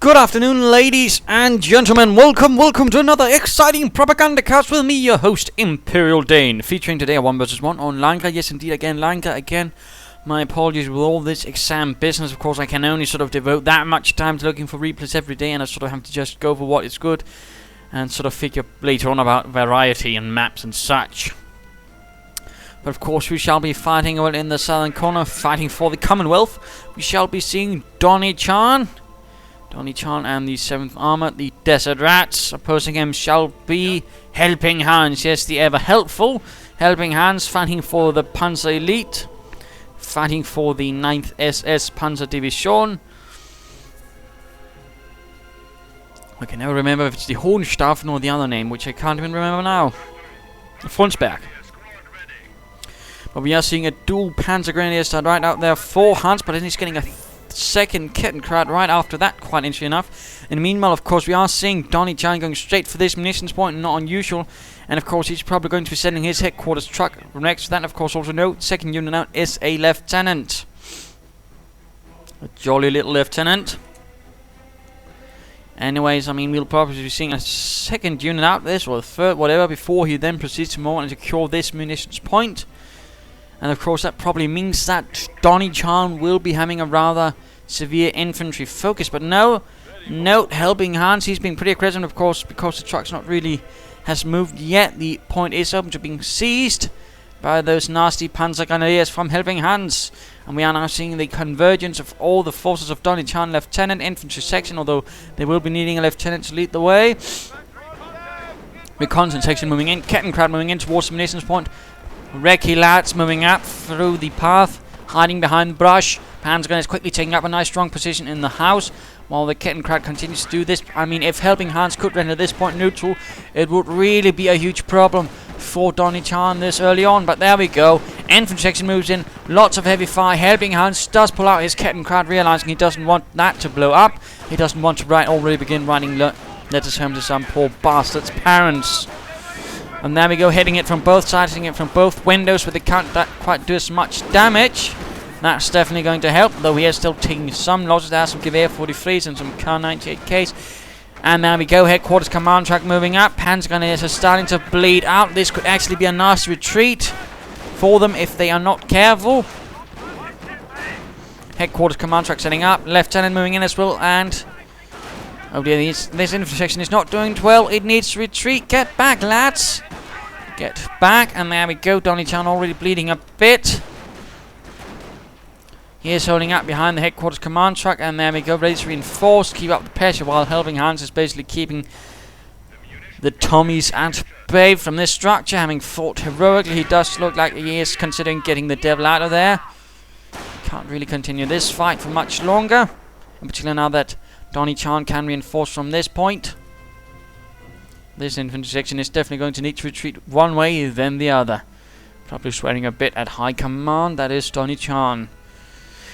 Good afternoon, ladies and gentlemen. Welcome to another exciting Propagandacast with me, your host, Imperial Dane. Featuring today a 1 vs 1 on Langres. Yes, indeed, Langres again. My apologies with all this exam business. Of course, I can only sort of devote that much time to looking for replays every day, and I sort of have to just go for what is good and sort of figure later on about variety and maps and such. But of course, we shall be fighting in the southern corner, fighting for the Commonwealth. We shall be seeing Donniechan and the 7th Armoured, the Desert Rats. Opposing him shall be HelpingHans, yes, the ever helpful HelpingHans, fighting for the Panzer Elite, fighting for the 9th SS Panzer Division. I can never remember if it's the Hohenstaufen or the other name, which I can't even remember now. Fronsberg. But we are seeing a dual Panzer Grenadier start right out there for Hans, but then he's getting a second Kettenkrad right after that, quite interesting enough. And meanwhile, of course, we are seeing Donniechan going straight for this munitions point, not unusual. And of course, he's probably going to be sending his headquarters truck next to that. And of course, also note, second unit out is a lieutenant. A jolly little lieutenant. Anyways, I mean, we'll probably be seeing a second unit out this, or a third, whatever, before he then proceeds to move on and secure this munitions point. And of course that probably means that Donniechan will be having a rather severe infantry focus. But no, note HelpingHans, he's been pretty aggressive, of course, because the truck's not really has moved yet. The point is open to being seized by those nasty Panzer Grenadiers from HelpingHans. And we are now seeing the convergence of all the forces of Donniechan Lieutenant Infantry Section, although they will be needing a lieutenant to lead the way. Reconnaissance section moving in, Kettenkrad moving in towards the munitions point. Recce lads moving up through the path, hiding behind brush. Panzer is quickly taking up a nice strong position in the house, while the Kettenkrad continues to do this. I mean, if HelpingHans could render this point neutral, it would really be a huge problem for Donniechan this early on. But there we go. Infantry section moves in, lots of heavy fire. HelpingHans does pull out his Kettenkrad, realizing he doesn't want that to blow up. He doesn't want to already begin writing letters home to some poor bastard's parents. And there we go, hitting it from both sides, hitting it from both windows, but they can't quite do as much damage. That's definitely going to help, though he is still taking some losses. There are some Gewehr 43s and some Kar 98Ks. And there we go, headquarters command track moving up. Panzer Grenadiers are starting to bleed out. This could actually be a nasty retreat for them if they are not careful. Headquarters command track setting up. Lieutenant moving in as well, and oh dear, this infantry section is not doing well. It needs to retreat. Get back, lads. Get back. And there we go. Donniechan already bleeding a bit. He is holding up behind the headquarters command truck. And there we go. Ready to reinforce. Keep up the pressure while HelpingHans is basically keeping the Tommies at bay from this structure. Having fought heroically, he does look like he is considering getting the devil out of there. Can't really continue this fight for much longer. In particular now that Donniechan can reinforce from this point. This infantry section is definitely going to need to retreat one way then the other. Probably swearing a bit at high command, that is Donniechan.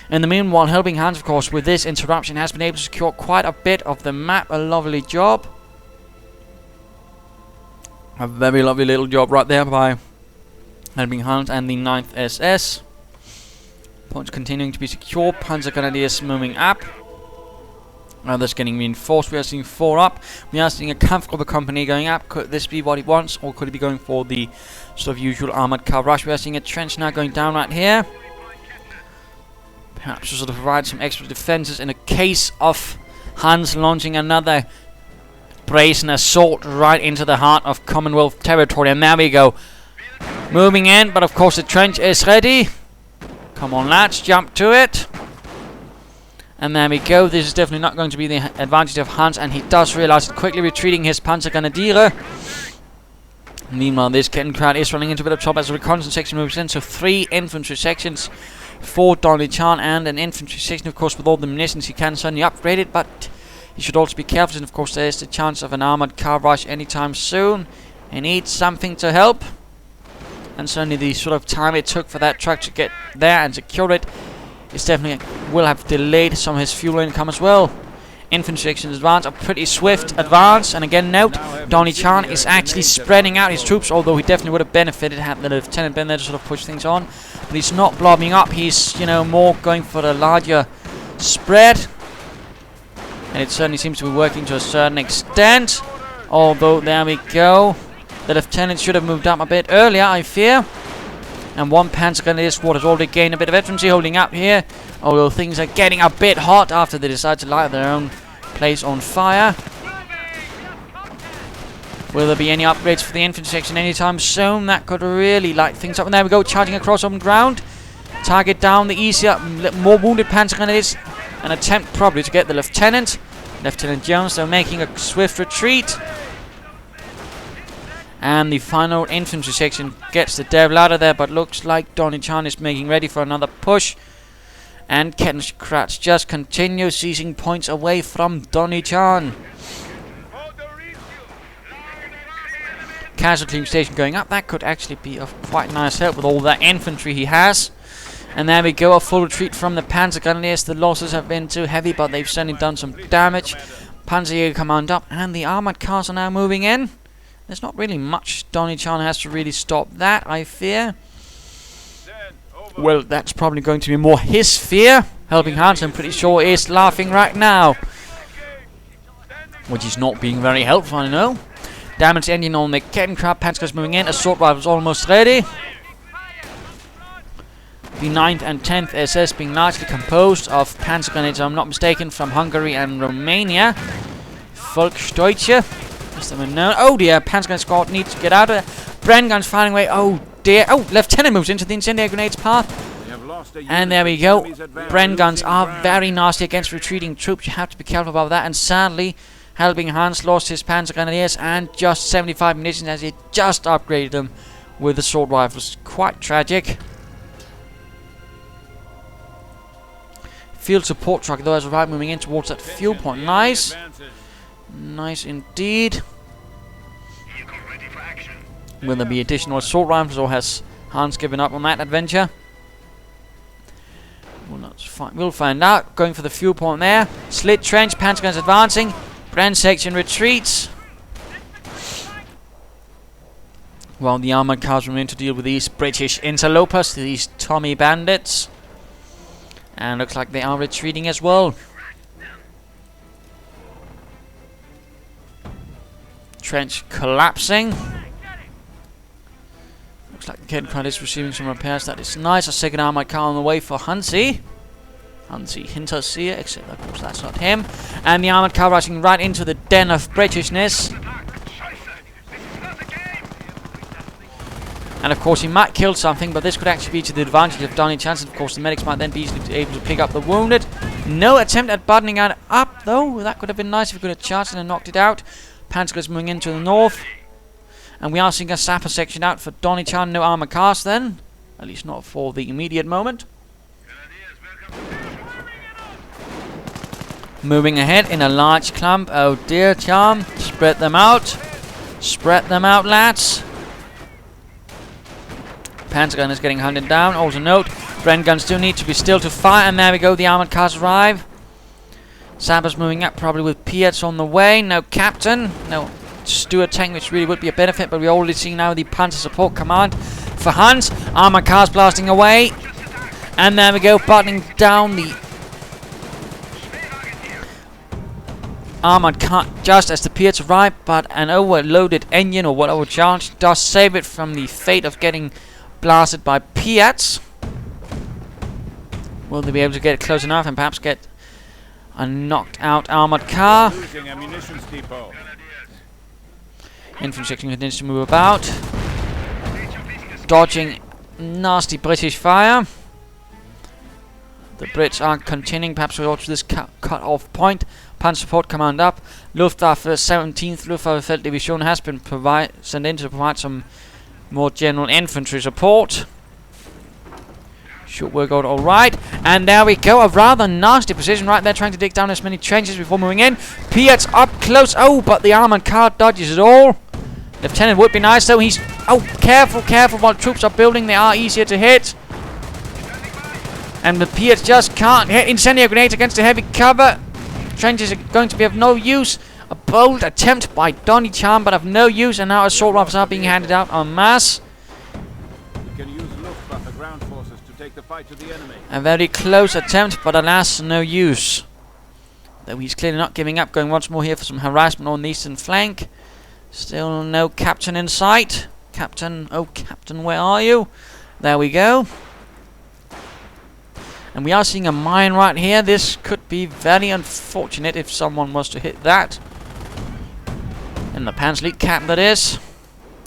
In the meanwhile, HelpingHans, of course, with this interruption has been able to secure quite a bit of the map. A lovely job. A very lovely little job right there by HelpingHans and the 9th SS. Points continuing to be secure. Panzer Grenadiers moving up. Others getting reinforced. We are seeing 4 up. We are seeing a Kampfgruppe company going up. Could this be what he wants, or could he be going for the sort of usual armoured car rush? We are seeing a trench now going down right here. Perhaps to sort of provide some extra defences in a case of Hans launching another brazen assault right into the heart of Commonwealth territory. And there we go. Moving in, but of course the trench is ready. Come on, lads, jump to it. And there we go. This is definitely not going to be the advantage of Hans, and he does realize it, quickly retreating his Panzer Grenadier. Meanwhile, this Kettenkrad is running into a bit of trouble as the reconnaissance section moves in. So 3 infantry sections for Donniechan and an infantry section, of course, with all the munitions he can suddenly upgrade it, but he should also be careful, and of course there is the chance of an armoured car rush anytime soon. He needs something to help, and certainly the sort of time it took for that truck to get there and secure it is definitely will have delayed some of his fuel income as well. Infantry section advance, a pretty swift advance, and again note, Donniechan is actually spreading out his troops, although he definitely would have benefited had the lieutenant been there to sort of push things on. But he's not blobbing up, he's, you know, more going for the larger spread. And it certainly seems to be working to a certain extent. Although, there we go. The lieutenant should have moved up a bit earlier, I fear. And one Panzer Grenadier squad has already gained a bit of veterancy holding up here. Although things are getting a bit hot after they decide to light their own place on fire. Will there be any upgrades for the infantry section anytime soon? That could really light things up. And there we go, charging across open ground. Target down the easier, more wounded Panzer Grenadiers. An attempt probably to get the lieutenant. Lieutenant Jones, they're making a swift retreat. And the final infantry section gets the devil out of there, but looks like Donniechan is making ready for another push. And Kettenschratz just continues seizing points away from Donniechan. Casualty station going up. That could actually be of quite nice help with all that infantry he has. And there we go, a full retreat from the Panzer Grenadiers. The losses have been too heavy, but they've certainly done some damage. Panzerjäger command up, and the armoured cars are now moving in. There's not really much Donniechan has to really stop that, I fear. Well, that's probably going to be more his fear. HelpingHans, I'm pretty sure, is laughing right now. Which is not being very helpful, I know. Damaged engine on the Kettenkrab. Panzer's moving in. Assault rifles almost ready. The 9th and 10th SS being largely composed of Panzer Grenadiers, if I'm not mistaken, from Hungary and Romania. Volksdeutsche. Just them unknown. Oh dear, Panzer Grenadier squad needs to get out of there. Bren guns firing away. Oh dear. Oh, Lieutenant moves into the incendiary grenades path. And there we go. Bren guns are very nasty against retreating troops. You have to be careful about that. And sadly, HelpingHans lost his Panzer Grenadiers and just 75 munitions as he just upgraded them with assault rifles. Quite tragic. Field support truck though has arrived, moving in towards that fuel point. Nice. Nice indeed. Will there be additional assault rifles, or has Hans given up on that adventure? Well, we'll find out. Going for the fuel point there. Slit trench, Panzer guns advancing. Bren section retreats. While the armoured cars remain to deal with these British interlopers, these Tommy bandits. And looks like they are retreating as well. Trench collapsing. Looks like the Kettenkrad is receiving some repairs. That is nice. A second armoured car on the way for Hansi. Hansi Hinterseer, except of course that's not him. And the armoured car rushing right into the den of Britishness. And of course he might kill something, but this could actually be to the advantage of Donniechan. Of course the medics might then be easily able to pick up the wounded. No attempt at buttoning it up though. That could have been nice if we could have charged and knocked it out. Panzer is moving into the north. And we are seeing a sapper section out for Donniechan. No armor cast then. At least not for the immediate moment. Moving ahead in a large clump. Oh dear, charm. Spread them out. Spread them out, lads. Panzer gun is getting hunted down. Also note, Bren guns do need to be still to fire. And there we go, the armoured cars arrive. Sappers moving up, probably with Piets on the way. No captain. No Stuart tank, which really would be a benefit. But we already see now the Panther support command for Hans. Armoured cars blasting away. And there we go, buttoning down the armoured car just as the Piets arrive. But an overloaded engine or what overcharged does save it from the fate of getting blasted by Piats. Will they be able to get close enough and perhaps get a knocked out armoured car? Infantry section continues to move about, dodging nasty British fire. The Brits are continuing, perhaps we'll go to this cut-off point. Panzer support command up. Luftwaffe 17th Luftwaffe Division has been sent in to provide some more general infantry support. Should work out alright. And there we go, a rather nasty position right there, trying to dig down as many trenches before moving in. Piats up close. Oh, but the armoured car dodges it all. Lieutenant would be nice though. He's... Oh, careful, careful. While troops are building, they are easier to hit. And the Piats just can't hit. Incendiary grenades against the heavy cover. Trenches are going to be of no use. A bold attempt by Donniechan, but of no use. And now assault rifles are being handed out en masse. A very close attempt, but alas, no use. Though he's clearly not giving up, going once more here for some harassment on the eastern flank. Still no captain in sight. Captain, oh captain, where are you? There we go. And we are seeing a mine right here. This could be very unfortunate if someone was to hit that. In the Panzer cap, that is.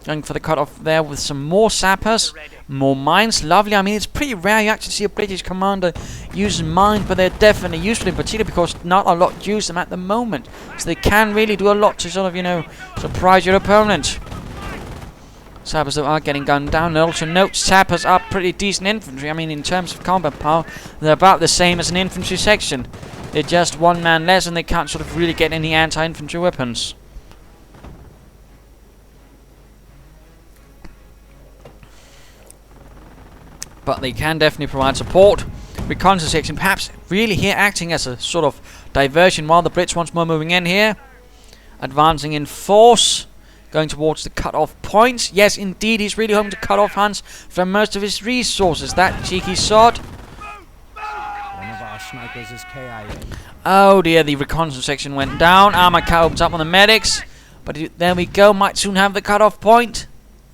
Going for the cut-off there with some more sappers. More mines. Lovely. I mean, it's pretty rare you actually see a British commander using mines, but they're definitely useful, in particular because not a lot use them at the moment. So they can really do a lot to sort of, you know, surprise your opponent. Sappers though are getting gunned down. And also note, sappers are pretty decent infantry. I mean, in terms of combat power, they're about the same as an infantry section. They're just one man less, and they can't sort of really get any anti-infantry weapons. But they can definitely provide support. Reconnaissance section perhaps really here acting as a sort of diversion while the Brits once more moving in here. Advancing in force. Going towards the cut-off points. Yes, indeed, he's really hoping to cut off Hans from most of his resources. That cheeky sod. One of our snipers is KIA. Oh dear, the reconnaissance section went down. Armoured car opens up on the medics. But there we go, might soon have the cut-off point.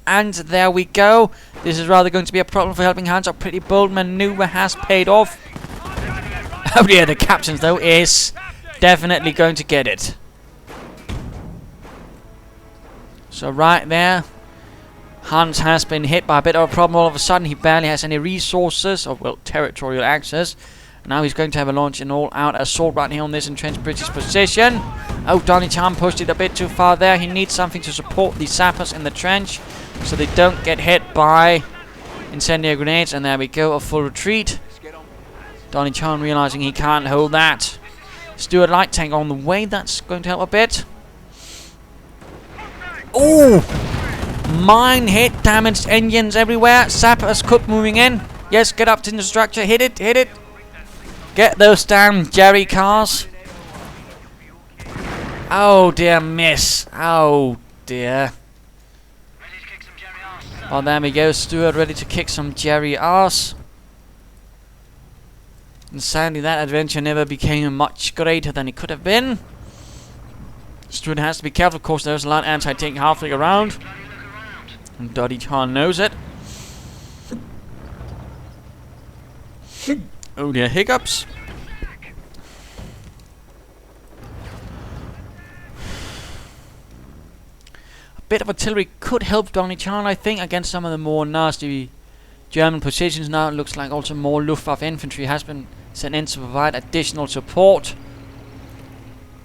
And there we go. This is rather going to be a problem for HelpingHans. A pretty bold maneuver has paid off. Oh dear, the captain though is definitely going to get it. So right there, Hans has been hit by a bit of a problem all of a sudden. He barely has any resources, or well, territorial access. Now he's going to have a launch an all-out assault right here on this entrenched British position. Oh, Donniechan pushed it a bit too far there. He needs something to support the sappers in the trench, so they don't get hit by incendiary grenades. And there we go, a full retreat. Donniechan realizing he can't hold that. Stuart light tank on the way. That's going to help a bit. Oh! Mine hit, damaged engines everywhere. Sappers cook moving in. Yes, get up to the structure. Hit it, hit it. Get those damn Jerry cars. Oh dear, miss. Oh dear. Oh, there we go. Stuart ready to kick some Jerry arse. And sadly, that adventure never became much greater than it could have been. Stuart has to be careful. Of course, there's a lot of anti-tank halfway around. And Donniechan knows it. Oh dear, hiccups. A bit of artillery could help Donniechan, I think, against some of the more nasty German positions. Now it looks like also more Luftwaffe infantry has been sent in to provide additional support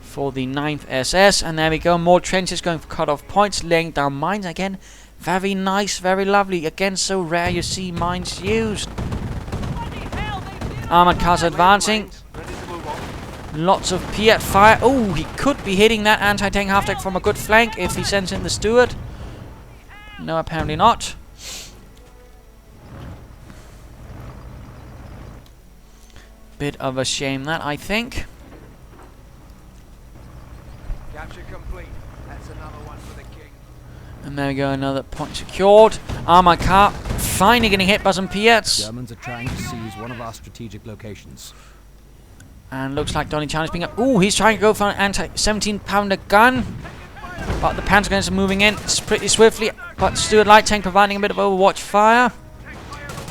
for the 9th SS. And there we go, more trenches going for cut-off points, laying down mines again. Very nice, very lovely. Again, so rare you see mines used. Armoured cars advancing. Lots of Piat fire. Oh, he could be hitting that anti-tank half-deck from a good flank if he sends in the Stuart. No, apparently not. Bit of a shame that, I think. Capture complete. That's another one for the king. And there we go, another point secured. Armoured car finally getting hit by some Piats. Germans are trying to seize one of our strategic locations. And looks like Donniechan is being up. Ooh, he's trying to go for an anti-17-pounder gun. But the Panther guns are moving in pretty swiftly. But Stuart light tank providing a bit of overwatch fire.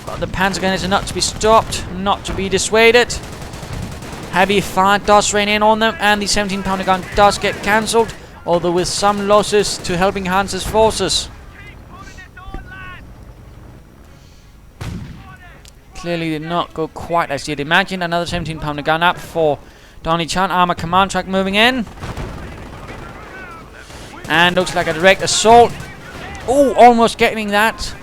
But the Panzer gunners are not to be stopped, not to be dissuaded. Heavy fire does rain in on them, and the 17-pounder gun does get cancelled, although with some losses to HelpingHans' forces. Clearly did not go quite as you'd imagine. Another 17-pounder gun up for Donniechan. Armour command track moving in. And looks like a direct assault. Oh, almost getting that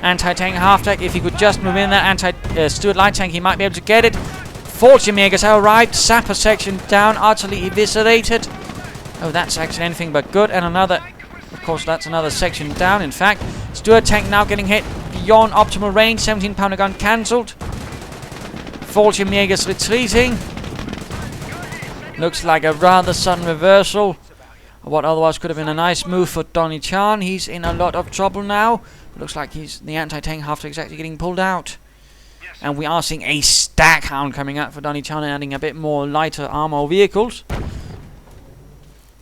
anti-tank half-deck. If he could just move in that anti-Stuart light tank, he might be able to get it. Fallschirmjägers have arrived. Sapper section down, utterly eviscerated. Oh, that's actually anything but good. And another, of course, that's another section down. In fact, Stuart tank now getting hit beyond optimal range. 17-pounder gun cancelled. Fallschirmjägers retreating. Looks like a rather sudden reversal of what otherwise could have been a nice move for Donniechan. He's in a lot of trouble now. Looks like the anti-tank half-deck is actually getting pulled out. And we are seeing a Staghound coming out for Donniechan, adding a bit more lighter armor vehicles.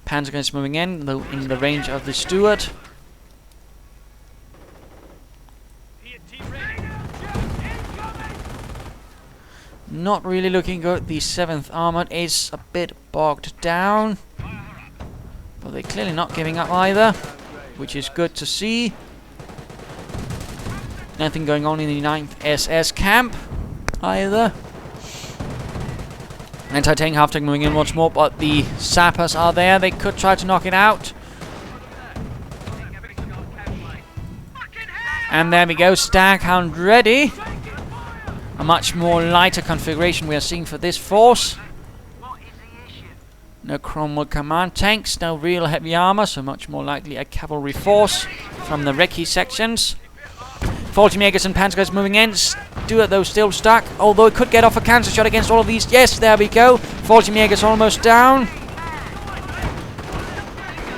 Panther is moving in, though in the range of the Stuart. Not really looking good. The 7th Armoured is a bit bogged down. But they're clearly not giving up either, which is good to see. Nothing going on in the 9th SS camp either. Anti-tank half-tank moving in once more, but the sappers are there. They could try to knock it out. And there we go, Staghound ready. A much more lighter configuration we are seeing for this force. No Cromwell command tanks, no real heavy armor, so much more likely a cavalry force from the recce sections. 40 Megas and Panther guys moving in. Stuart though still stuck, although it could get off a cancer shot against all of these. Yes, there we go. 40 Megas almost down.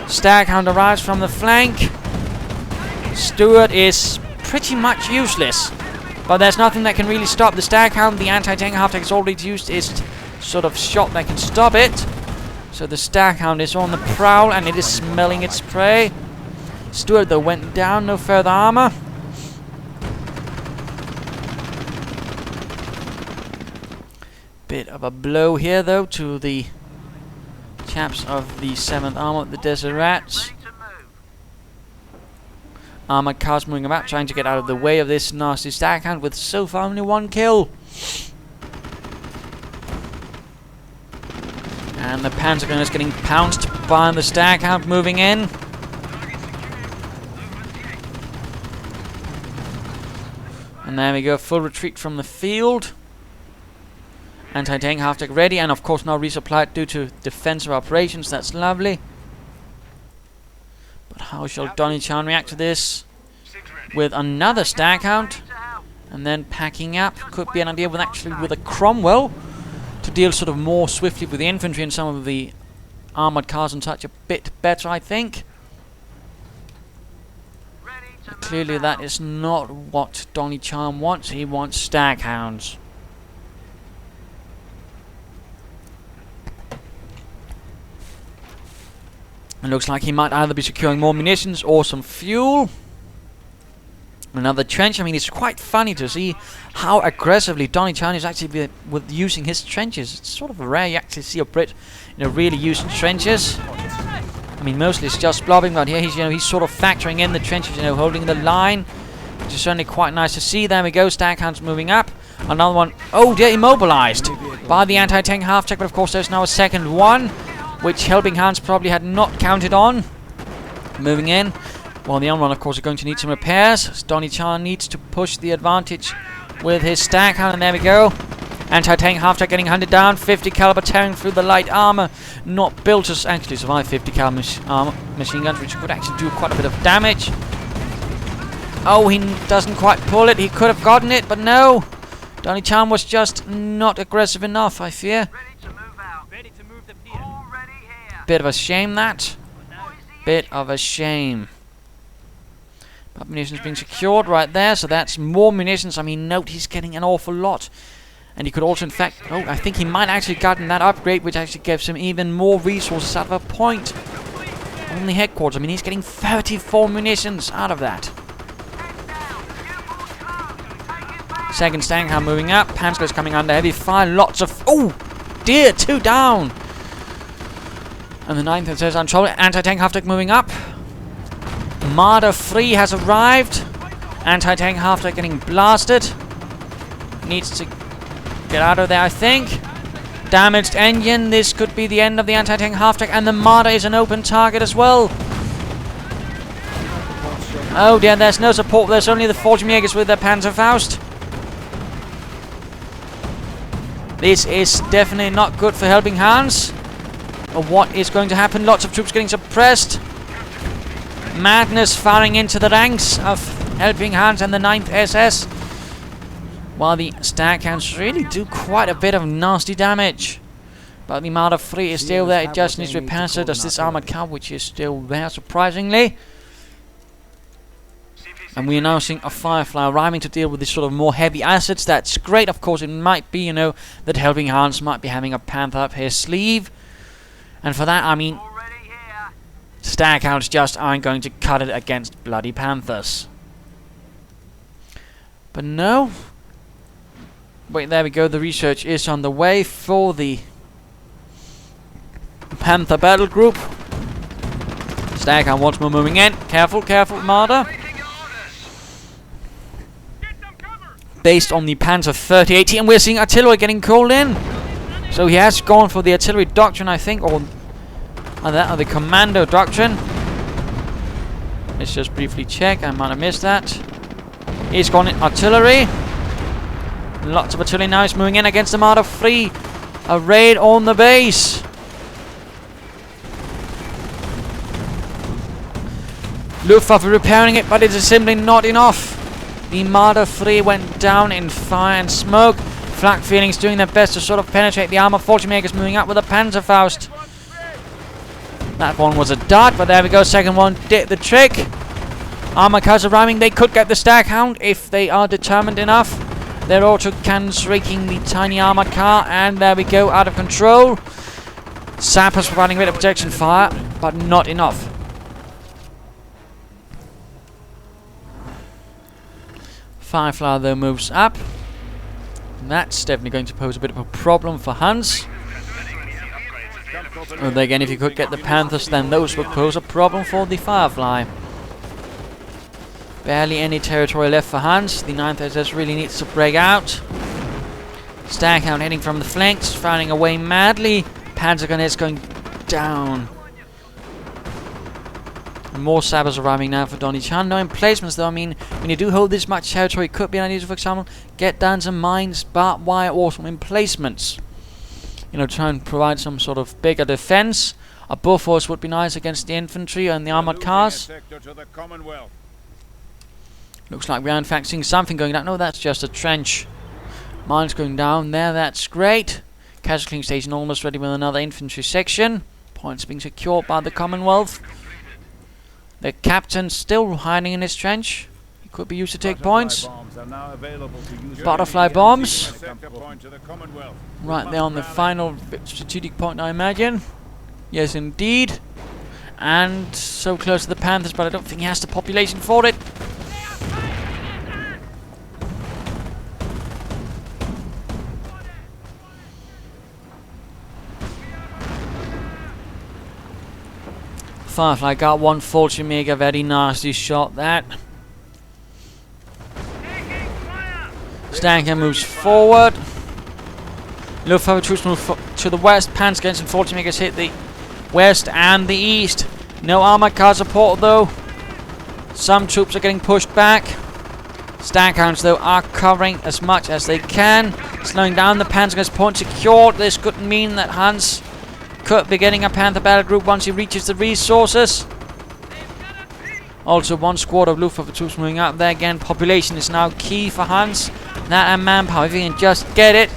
Staghound arrives from the flank. Stuart is pretty much useless, but there's nothing that can really stop the Staghound. The anti-tank half-tank is already used its sort of shot that can stop it. So the Staghound is on the prowl and it is smelling its prey. Stuart though went down, no further armor. Bit of a blow here though to the chaps of the 7th Armoured, the Desert Rats. Armoured cars moving about, trying to get out of the way of this nasty Staghound with so far only 1 kill. And the Panther gun is getting pounced by the Staghound moving in. And there we go, full retreat from the field. Anti-tank half-tank ready, and of course now resupplied due to defensive operations. That's lovely. But how shall Donniechan react to this? With another Staghound, and then packing up. Could be an idea with a Cromwell to deal sort of more swiftly with the infantry and some of the armoured cars and such a bit better, I think. But clearly that is not what Donniechan wants. He wants Staghounds. It looks like he might either be securing more munitions or some fuel. Another trench. I mean, it's quite funny to see how aggressively Donniechan is actually with using his trenches. It's sort of rare you actually see a Brit, really use trenches. I mean, mostly it's just blobbing, but here he's sort of factoring in the trenches, holding the line, which is certainly quite nice to see. There we go, Staghound's moving up. Another one. Oh dear, immobilized by the anti-tank half-tank, but of course there's now a second one, which HelpingHans probably had not counted on. Moving in. Well, the other one, of course, are going to need some repairs. Donniechan needs to push the advantage with his Staghound, and there we go. Anti-tank half-tank getting hunted down. 50 caliber tearing through the light armor. Not built to actually survive 50 caliber machine guns, which could actually do quite a bit of damage. Oh, he doesn't quite pull it. He could have gotten it, but no. Donniechan was just not aggressive enough, I fear. Bit of a shame, that. Bit of a shame. But munitions being secured right there, so that's more munitions. I mean, note he's getting an awful lot. And he could also, in fact, oh, I think he might actually gotten that upgrade, which actually gives him even more resources out of a point on the headquarters. I mean, he's getting 34 munitions out of that. Second Staghound moving up. Panther is coming under heavy fire. Lots of... Oh, dear, 2 down. And the 9th, it says, I'm trouble. Anti-tank half-tank moving up. Marder 3 has arrived. Anti-tank half-tank getting blasted. Needs to get out of there, I think. Damaged engine. This could be the end of the anti-tank half-tank. And the Marder is an open target as well. Oh dear, there's no support. There's only the 40 Jägers with their Panzerfaust. This is definitely not good for HelpingHans. What is going to happen? Lots of troops getting suppressed. Madness firing into the ranks of HelpingHans and the 9th SS. While the Staghounds really do quite a bit of nasty damage. But the Marder 3 is still there. It just needs repair. So does this armored car, which is still there, surprisingly. And we are now seeing a Firefly arriving to deal with this sort of more heavy assets. That's great. Of course, it might be, that HelpingHans might be having a Panther up his sleeve. And for that, I mean, Staghounds just aren't going to cut it against bloody Panthers. But no. Wait, there we go. The research is on the way for the Panther battle group. Staghound once more moving in. Careful, careful, Marder. Based on the Panther 3080, and we're seeing artillery getting called in. So he has gone for the artillery doctrine, I think, or the commando doctrine. Let's just briefly check. I might have missed that. He's gone in artillery. Lots of artillery now. He's moving in against the Marder 3. A raid on the base. Luftwaffe repairing it, but it is simply not enough. The Marder 3 went down in fire and smoke. Flak Feelings doing their best to sort of penetrate the armor. Fortune Makers moving up with a Panzerfaust. That one was a dart, but there we go. Second one did the trick. Armor cars arriving. They could get the Staghound if they are determined enough. They're auto cannons raking the tiny armored car, and there we go, out of control. Sappers providing a bit of protection fire, but not enough. Firefly though moves up. And that's definitely going to pose a bit of a problem for Hans. Although again, if you could get the Panthers, then those would pose a problem for the Firefly. Barely any territory left for Hans. The 9th SS really needs to break out. Staghound heading from the flanks, firing away madly. Panzergun is going down. More sappers arriving now for Donniechan. No emplacements though. I mean, when you do hold this much territory, it could be an idea to, for example, get down some mines, barbed wire, or some emplacements. Try and provide some sort of bigger defense. A Bofors would be nice against the infantry and the armored cars. Looks like we're in fact seeing something going down. No, that's just a trench. Mines going down there. That's great. Casualty station almost ready with another infantry section. Points being secured by the Commonwealth. The captain still hiding in his trench. He could be used to take points. Butterfly bombs. Right there on the final strategic point, I imagine. Yes, indeed. And so close to the Panthers, but I don't think he has the population for it. Firefly got one Fortune Maker, very nasty shot that. Staghound moves forward. Luftwaffe troops move to the west. Panzerguns and Fortune Makers hit the west and the east. No armored car support though. Some troops are getting pushed back. Staghounds though are covering as much as they can. Slowing down the Panzerguns. Point secured. This could mean that Hans could be getting a Panther battle group once he reaches the resources. Also, one squad of Luftwaffe troops moving up there again. Population is now key for Hans. That and manpower. If he can just get it,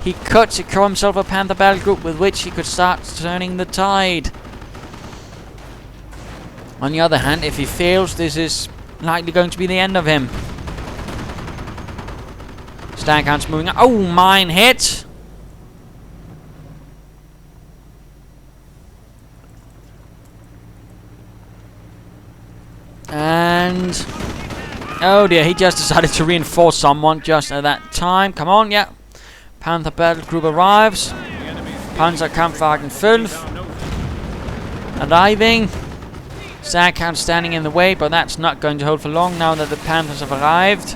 he could secure himself a Panther battle group with which he could start turning the tide. On the other hand, if he fails, this is likely going to be the end of him. Staghound's moving up. Oh, mine hit! And oh dear, he just decided to reinforce someone just at that time. Come on, yeah. Panther battle group arrives. Panzerkampfwagen 5 arriving. Staghound standing in the way, but that's not going to hold for long now that the Panthers have arrived.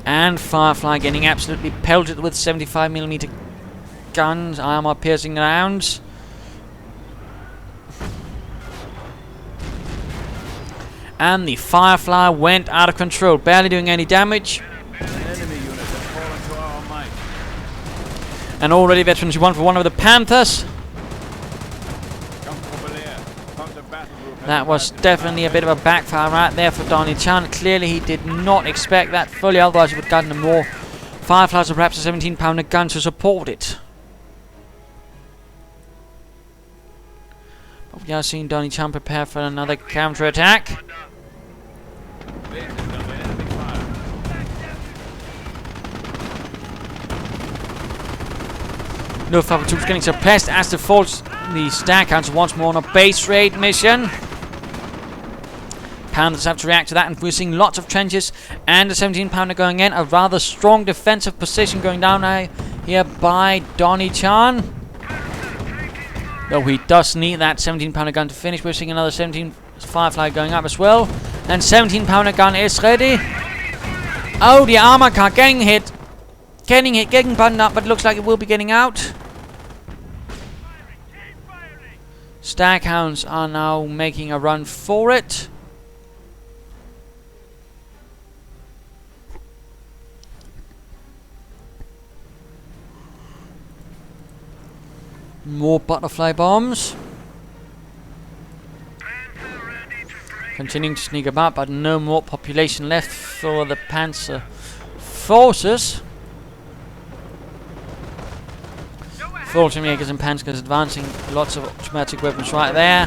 And Firefly getting absolutely pelted with 75mm guns, armor-piercing rounds. And the Firefly went out of control, barely doing any damage. And already veterans won for one of the Panthers. That was definitely a bit of a backfire right there for Donniechan. Clearly he did not expect that fully, otherwise he would have gotten a more Fireflies or perhaps a 17-pounder gun to support it. We are seeing Donniechan prepare for another counterattack. Luftwaffe troops getting suppressed as the Staghounds once more on a base raid mission. Panthers have to react to that, and we're seeing lots of trenches and a 17-pounder going in. A rather strong defensive position going down here by Donniechan. Though he does need that 17-pounder gun to finish. We're seeing another 17 Firefly going up as well. And 17-pounder gun is ready. Oh, the armor car getting hit. Getting buttoned up, but it looks like it will be getting out. Staghounds are now making a run for it. More butterfly bombs. Continuing to sneak about, but no more population left for the Panzer forces. Makers and Panzers advancing, lots of automatic weapons right there.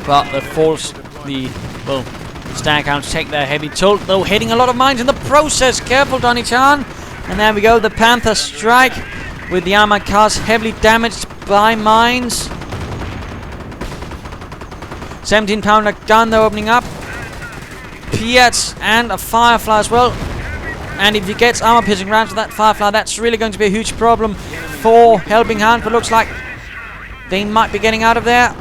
But the Staghounds take their heavy toll, though hitting a lot of mines in the process. Careful, Donniechan. And there we go, the Panther strike with the armored cars heavily damaged by mines. 17-pounder gun they're opening up. Piats and a Firefly as well. And if he gets armor piercing rounds with that Firefly, that's really going to be a huge problem for HelpingHans. But looks like they might be getting out of there.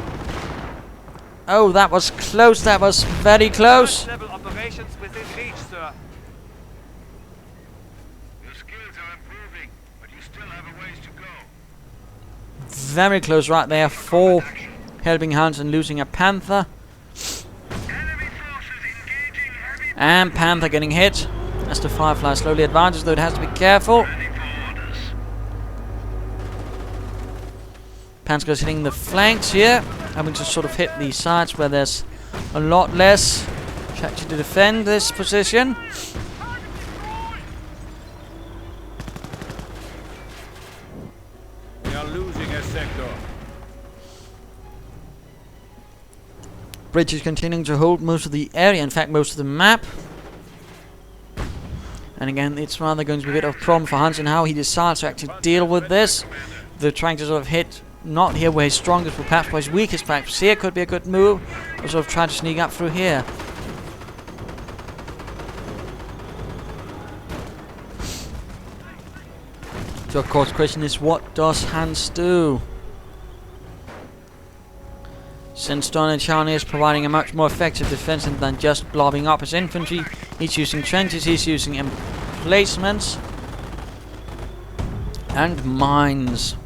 Oh, that was close. That was very close. Level operations within reach, sir. Your skills are improving, but you still have a ways to go. Very close right there for HelpingHans and losing a Panther. And Panther getting hit as the Firefly slowly advances, though it has to be careful. Panzer's hitting the flanks here, having to sort of hit the sides where there's a lot less traction to defend this position. We are losing a sector. British continuing to hold most of the area, in fact most of the map. And again, it's rather going to be a bit of a problem for Hans and how he decides to actually deal with this. They're trying to sort of hit, not here where he's strongest, but perhaps where his weakest. Perhaps here could be a good move, or sort of try to sneak up through here. So of course the question is, what does Hans do? Since Donniechan is providing a much more effective defense than just blobbing up his infantry, he's using trenches, he's using emplacements and mines.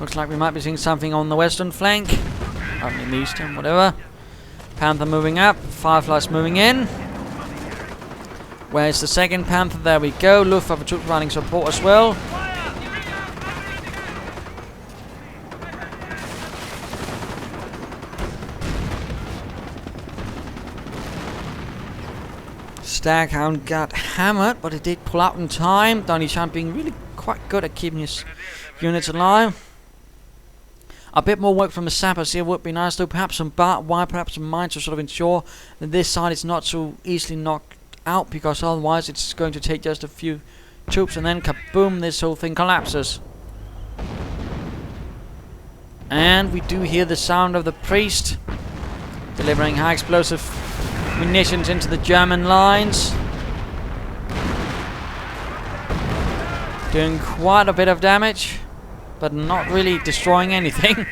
Looks like we might be seeing something on the western flank. I mean the eastern, whatever. Panther moving up, Firefly's moving in. Where's the second Panther? There we go. Luftwaffe troops providing support as well. Staghound got hammered, but it did pull out in time. Donniechan being really quite good at keeping his units alive. A bit more work from the sappers here would be nice, though. Perhaps some barbed wire, perhaps some mines to sort of ensure that this side is not so easily knocked out, because otherwise it's going to take just a few troops and then kaboom, this whole thing collapses. And we do hear the sound of the priest delivering high explosive munitions into the German lines, doing quite a bit of damage, but not really destroying anything.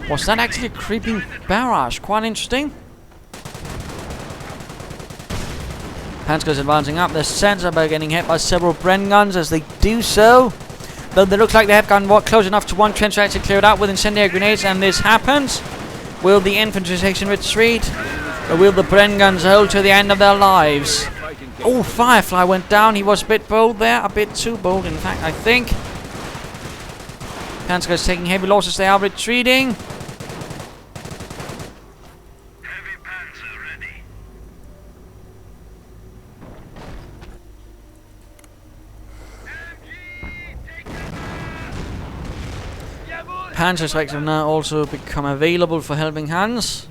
Was that actually a creeping barrage? Quite interesting. Panzer's advancing up. The sensor are getting hit by several Bren guns as they do so. Though they look like they have gotten close enough to one trench to actually clear it out with incendiary grenades, and this happens. Will the infantry section retreat? Or will the Bren guns hold to the end of their lives? Oh, Firefly went down. He was a bit bold there. A bit too bold, in fact, I think. Panzer is taking heavy losses. They are retreating. Heavy Panzer ready. Panzer strikes have now also become available for helping hands.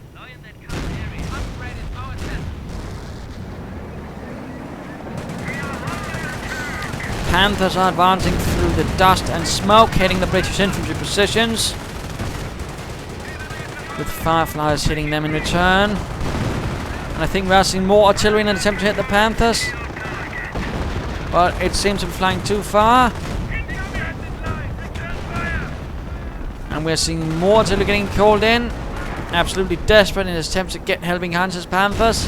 Panthers are advancing through the dust and smoke, hitting the British infantry positions, with Fireflies hitting them in return. And I think we are seeing more artillery in an attempt to hit the Panthers, but it seems to be flying too far. And we're seeing more artillery getting called in, absolutely desperate in his attempts to get helping hands as Panthers.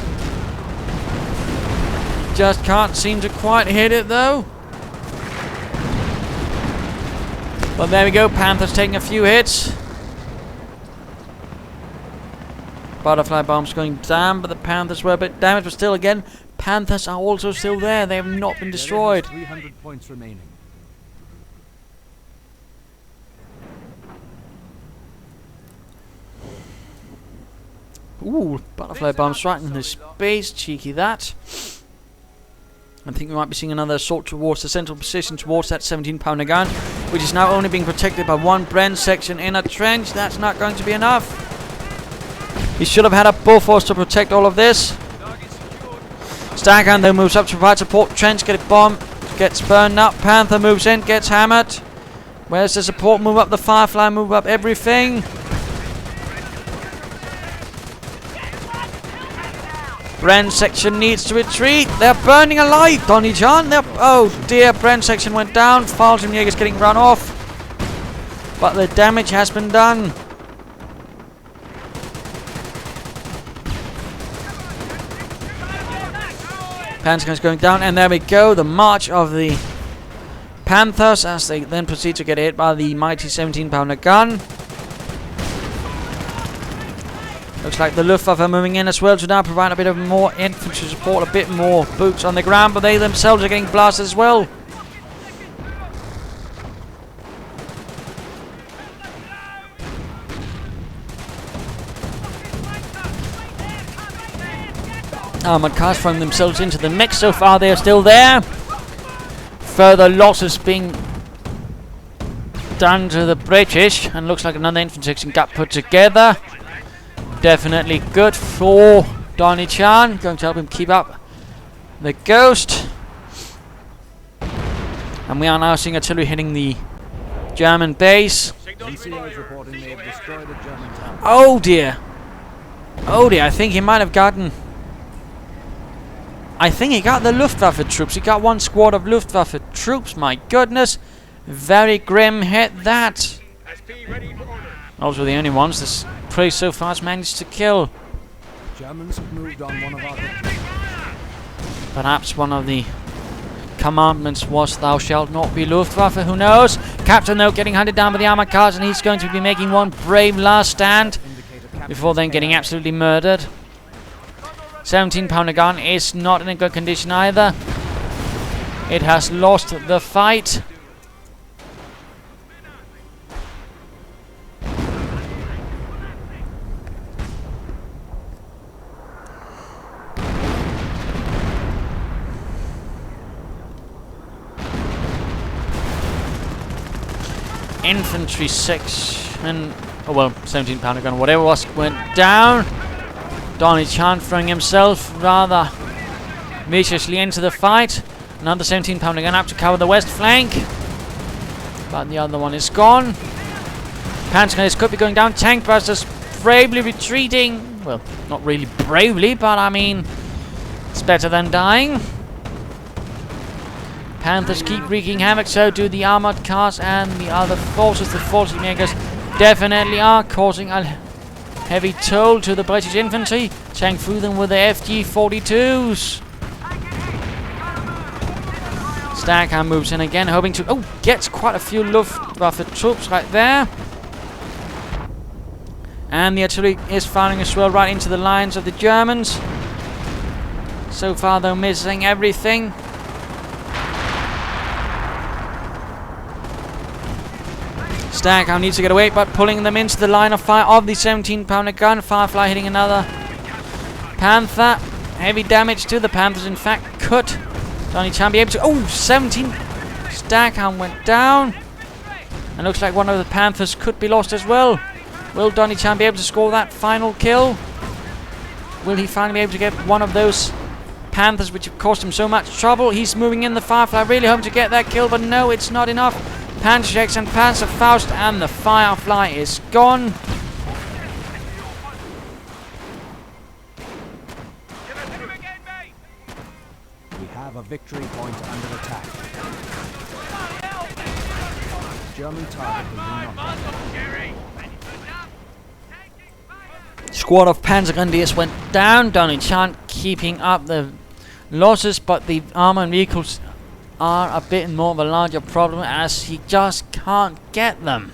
Just can't seem to quite hit it though. But there we go, Panthers taking a few hits. Butterfly bombs going down, but the Panthers were a bit damaged. But still, again, Panthers are also still there. They have not been destroyed. 300 points remaining. Ooh, butterfly bombs right in the space. Cheeky that. I think we might be seeing another assault towards the central position, towards that 17-pounder gun, which is now only being protected by one Bren section in a trench. That's not going to be enough. He should have had a Bofors to protect all of this. Staghound then moves up to provide support. Trench get it bombed, gets burned up. Panther moves in, gets hammered. Where's the support? Move up the Firefly, move up everything. Bren section needs to retreat. They're burning alive, Donniechan. Oh dear, Bren section went down. Fallschirmjäger's getting run off. But the damage has been done. Panzer is going down, and there we go. The march of the Panthers as they then proceed to get hit by the mighty 17-pounder gun. Looks like the Luftwaffe are moving in as well to now provide a bit of more infantry support, a bit more boots on the ground, but they themselves are getting blasted as well. Armoured cars throwing themselves into the mix. So far they are still there. Further losses being done to the British, and looks like another infantry section got put together. Definitely good for Donniechan. Going to help him keep up the ghost. And we are now seeing artillery hitting the German base. NCO is reporting they have destroyed a German town. Oh dear. Oh dear, I think he might have gotten... I think he got the Luftwaffe troops. He got one squad of Luftwaffe troops. My goodness. Very grim hit that. Those were the only ones this prey so far has managed to kill. Germans have moved on one of our... Perhaps one of the commandments was thou shalt not be Luftwaffe, who knows? Captain though getting hunted down by the armoured cars, and he's going to be making one brave last stand before then getting absolutely murdered. 17-pounder gun is not in a good condition either. It has lost the fight. Infantry section, oh well, 17-pounder gun, whatever was, went down. Donniechan throwing himself rather viciously into the fight. Another 17-pounder gun up to cover the west flank, but the other one is gone. Panzer could be going down. Tank busters bravely retreating. Well, not really bravely, but I mean, it's better than dying. Panthers keep wreaking havoc, so do the armoured cars and the other forces. The Fallschirmjägers definitely are causing a heavy toll to the British infantry. Tank through them with the FG-42s. Staghound moves in again, hoping to... Oh, gets quite a few Luftwaffe troops right there. And the artillery is firing as well right into the lines of the Germans. So far, though, missing everything. Staghound needs to get away, but pulling them into the line of fire of the 17-pounder gun. Firefly hitting another Panther. Heavy damage to the Panthers. In fact, could Donniechan be able to... Oh, 17. Staghound went down. And looks like one of the Panthers could be lost as well. Will Donniechan be able to score that final kill? Will he finally be able to get one of those Panthers which have caused him so much trouble? He's moving in the Firefly, really hoping to get that kill, but no, it's not enough. Panther and Panzer Faust, and the Firefly is gone. We have a victory point under attack. German target has been knocked out. Squad of Panzer Grenadiers went down. Donniechan keeping up the losses, but the armored vehicles are a bit more of a larger problem as he just can't get them.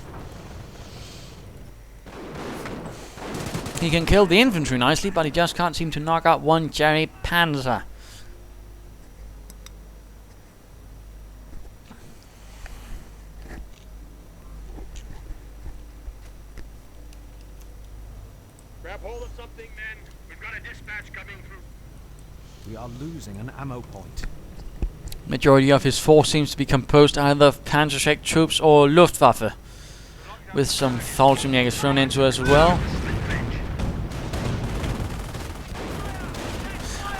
He can kill the infantry nicely, but he just can't seem to knock out one Jerry Panzer. Grab hold of something, men. We've got a dispatch coming through. We are losing an ammo point. Majority of his force seems to be composed either of Panzerschreck troops or Luftwaffe, with some Fallschirmjägers thrown into as well.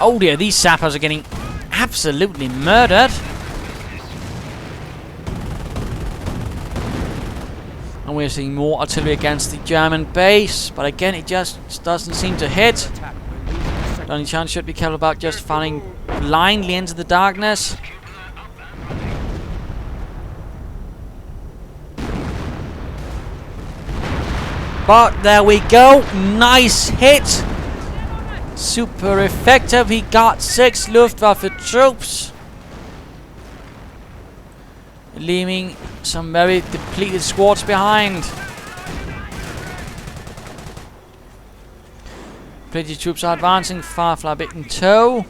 Oh dear, these sappers are getting absolutely murdered. And we're seeing more artillery against the German base, but again it just doesn't seem to hit. Donniechan should be careful about just falling blindly into the darkness. But there we go, nice hit. Super effective, he got 6 Luftwaffe troops, leaving some very depleted squads behind. British troops are advancing, Firefly a bit in tow.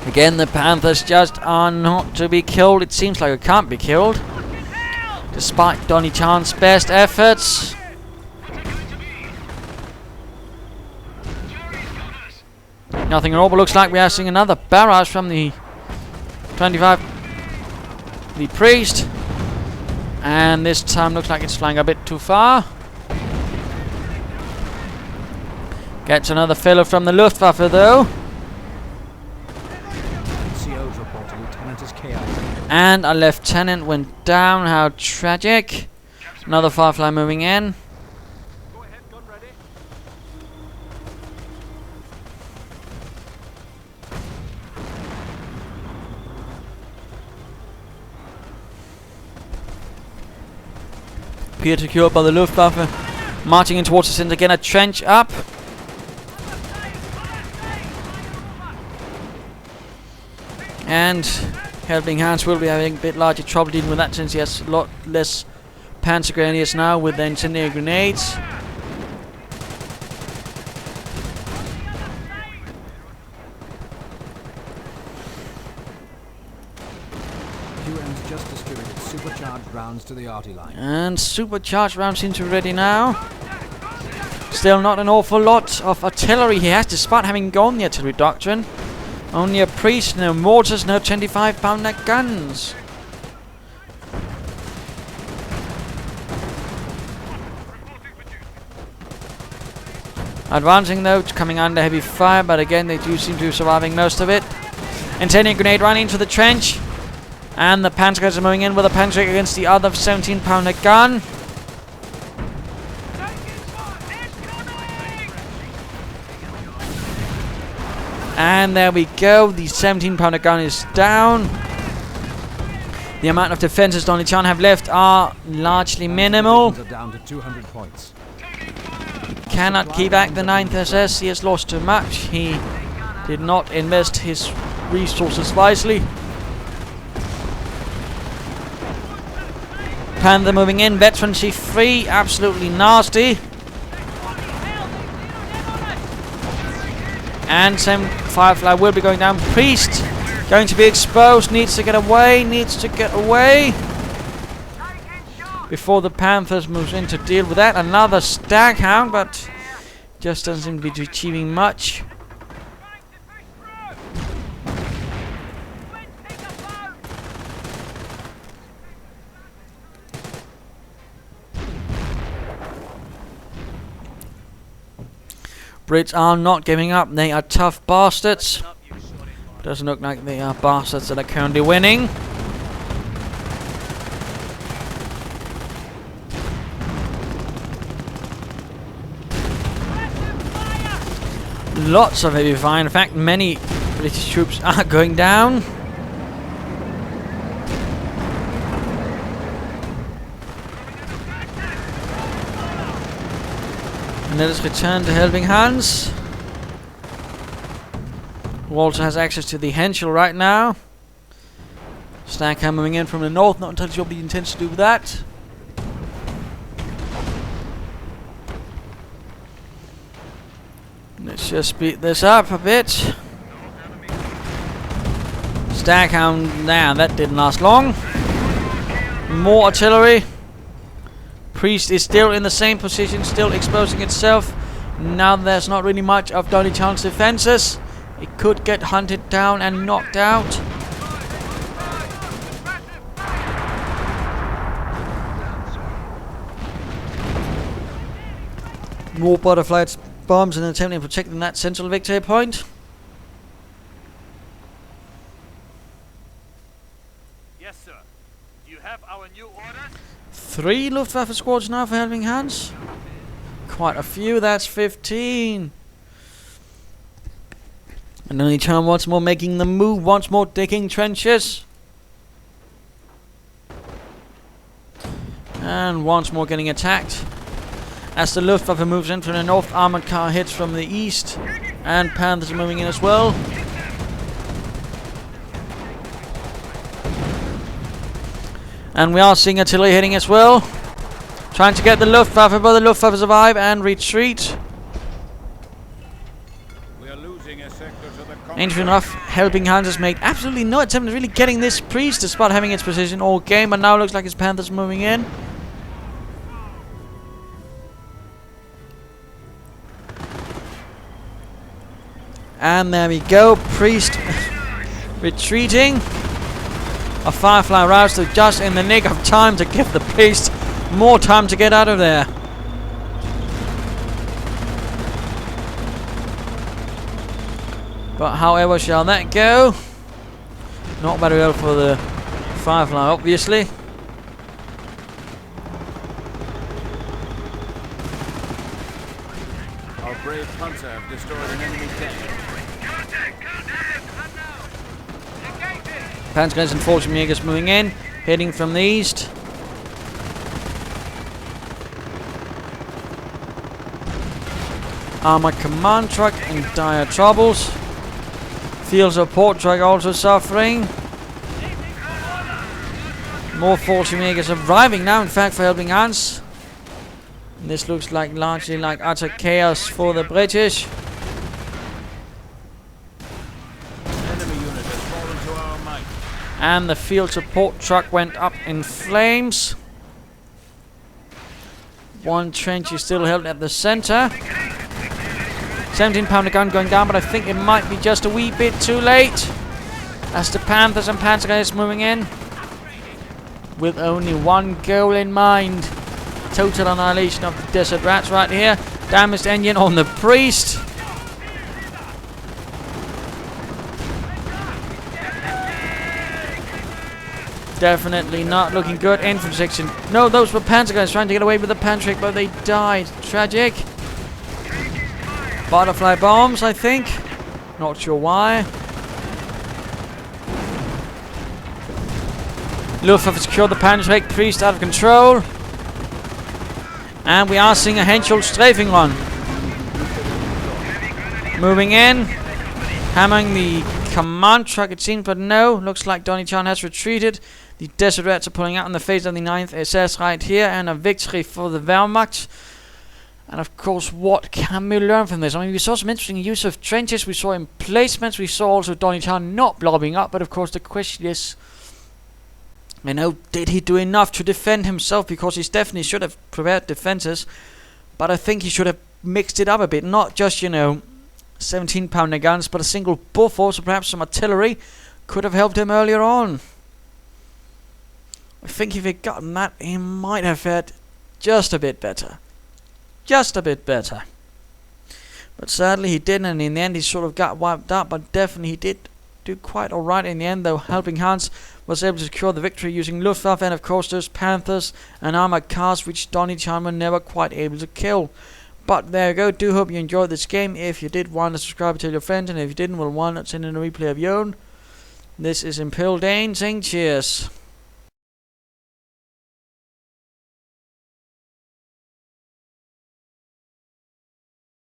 Again, the Panthers just are not to be killed. It seems like it can't be killed, despite Donniechan's best efforts. Nothing at all, but looks like we are seeing another barrage from the 25, the Priest, and this time looks like it's flying a bit too far. Gets another filler from the Luftwaffe though. And a lieutenant went down. How tragic. Another Firefly moving in. Go ahead, gun ready. Pier secured by the Luftwaffe. Marching in towards the center again. A trench up. And HelpingHans will be having a bit larger trouble dealing with that, since he has a lot less Panzer Grenadiers now with the incendiary grenades. UN's just distributed supercharged rounds to the arty line. And supercharged rounds seem to be ready now. Still not an awful lot of artillery he has, despite having gone the artillery doctrine. Only a Priest, no mortars, no 25-pounder guns. Advancing though, coming under heavy fire, but again they do seem to be surviving most of it. Incendiary grenade running into the trench. And the Panzer guys are moving in with a Panther against the other 17-pounder gun. And there we go, the 17-pounder gun is down. The amount of defenses Donniechan have left are largely minimal. Down to 200 points. Cannot keep back the 9th SS, he has lost too much. He did not invest his resources wisely. Panther moving in, veterancy free, absolutely nasty. And some Firefly will be going down. Priest going to be exposed. Needs to get away. Before the Panthers moves in to deal with that. Another Staghound, but just doesn't seem to be achieving much. Brits are not giving up. They are tough bastards. Doesn't look like they are bastards that are currently winning. Lots of heavy fire. In fact, many British troops are going down. And let us return to HelpingHans, who also has access to the Henschel right now. Staghound moving in from the north. Not entirely sure what he intends to do with that. Let's just speed this up a bit. Staghound, now that didn't last long. More artillery. Priest is still in the same position, still exposing itself. Now there's not really much of Donniechan's defenses. It could get hunted down and knocked out. More butterfly bombs and attempting to protect that central victory point. Yes, sir. Do you have our new orders? 3 Luftwaffe squads now for HelpingHans. Quite a few, that's 15. And Donniechan once more making the move, once more digging trenches. And once more getting attacked. As the Luftwaffe moves in from the north, armored car hits from the east. And Panthers are moving in as well. And we are seeing artillery hitting as well. Trying to get the Luftwaffe, but the Luftwaffe survive and retreat. We are losing a sector to the Interesting enough, HelpingHans has made absolutely no attempt at really getting this Priest, despite having its position all game, but now it looks like his Panthers moving in. And there we go, Priest retreating. A Firefly roused just in the nick of time to give the Priest more time to get out of there. But however shall that go? Not very well for the Firefly, obviously. Our brave Panther have destroyed an enemy tank. Panther and Fortune moving in, heading from the east. Armored command truck in dire troubles. Field support truck also suffering. More Fortune arriving now, in fact, for HelpingHans. This looks like largely like utter chaos for the British. And the field support truck went up in flames. One trench is still held at the center. 17-pounder gun going down, but I think it might be just a wee bit too late. As the Panthers and Panther guys moving in. With only one goal in mind. Total annihilation of the Desert Rats right here. Damaged engine on the Priest. Definitely not looking good. Infantry section. No, those were Panther guys trying to get away with the Panther, but they died. Tragic. Butterfly bombs, I think. Not sure why. Luftwaffe secured the Panther. Priest out of control. And we are seeing a Henschel strafing run. Moving in. Hammering the command truck, it seems, but no. Looks like Donniechan has retreated. The Desert Rats are pulling out in the face of the 9th SS right here, and a victory for the Wehrmacht. And of course, what can we learn from this? I mean, we saw some interesting use of trenches, we saw emplacements, we saw also Donniechan not blobbing up, but of course the question is, you know, did he do enough to defend himself? Because he definitely should have prepared defenses, but I think he should have mixed it up a bit, not just, you know, 17-pounder guns, but a single buff, or perhaps some artillery could have helped him earlier on. I think if he'd gotten that, he might have fared just a bit better. Just a bit better. But sadly he didn't, and in the end he sort of got wiped out, but definitely he did do quite alright in the end, though HelpingHans was able to secure the victory using Luftwaffe, and of course those Panthers and armored cars which Donniechan were never quite able to kill. But there you go. Do hope you enjoyed this game. If you did, want to subscribe, tell your friends, and if you didn't, well, why not send in a replay of your own. This is Imperial Dane saying cheers.